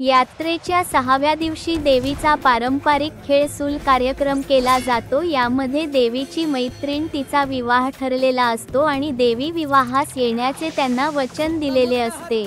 यात्रेच्या 6व्या दिवशी देवीचा पारंपरिक खेळ सूल कार्यक्रम केला जातो। यामध्ये देवीची मैत्रीण तिचा विवाह ठरलेला असतो आणि देवी विवाहास येण्याचे त्यांना वचन दिलेले असते।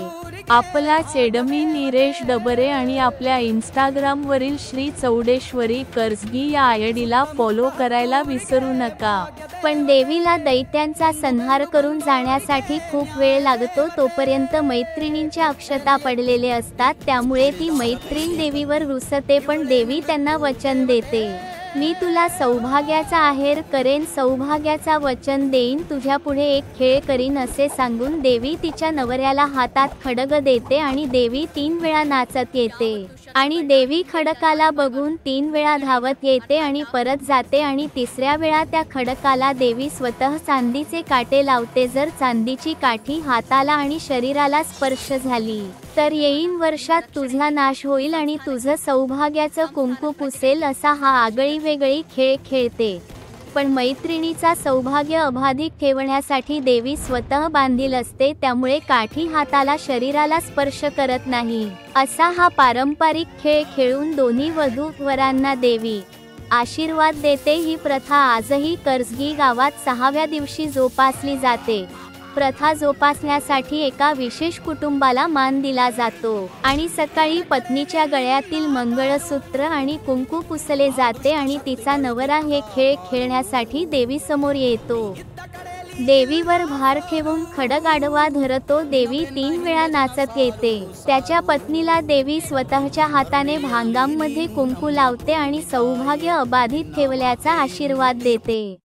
आपला चेडमी नीरेश डबरे आणि आपल्या इंस्टाग्रामवरील श्री चौडेश्वरी कर्जगी या आयडीला फॉलो करायला विसरू नका। पण देवीला दैत्यांचा संहार करून जाण्यासाठी खूप वेळ लागतो, तोपर्यंत मैत्रिणींच्या अक्षता पडलेले असतात, त्यामुळे ती मैत्रीण देवीवर रुसते, पण देवी त्यांना वचन देते, मी तुला सौभाग्याचा आहेर करेन, सौभाग्याचा वचन देईन, तुझ्यापुढे एक खेळ करीन असे सांगून देवी तिच्या नवऱ्याला हातात खड्ग देते आणि देवी 3 वेळा नाचत येते आणि देवी खडकाला बघून 3 वेळा धावत येते आणि परत जाते आणि 3ऱ्या वेळा त्या खडकाला देवी स्वतः चांदीचे काटे लावते। जर चांदीची काठी हाताला आणि शरीराला स्पर्श झाली तर येईन वर्षात तुझा नाश होईल आणि तुझं सौभाग्याचं कुंकू पुसेल असा हा आगळीवेगळी खेळ खेळते। पण मैत्रिणीचा सौभाग्य अबाधित ठेवण्यासाठी देवी स्वतः बांधील असते, त्यामुळे काठी हाताला शरीराला स्पर्श करत नाही। असा हा पारंपरिक खेळ खेळून दोन्ही वधू वरांना देवी आशीर्वाद देते। ही प्रथा आजही कर्जगी गावात 6व्या दिवशी जोपासली जाते। प्रथा जोपासण्यासाठी एका विशेष कुटुंबाला मान दिला जातो आणि सकाळी पत्नीच्या गळ्यातील मंगळसूत्र आणि कुंकू पुसले जाते आणि तिचा नवरा हे खेळ खेळण्यासाठी देवीसमोर येतो। देवीवर भार ठेवून खडग आडवा धरतो। देवी 3 वेळा नाचत येते। त्याच्या पत्नीला देवी स्वतःच्या हाताने भांगामध्ये कुंकू लावते आणि सौभाग्य अबाधित ठेवल्याचा आशीर्वाद देते।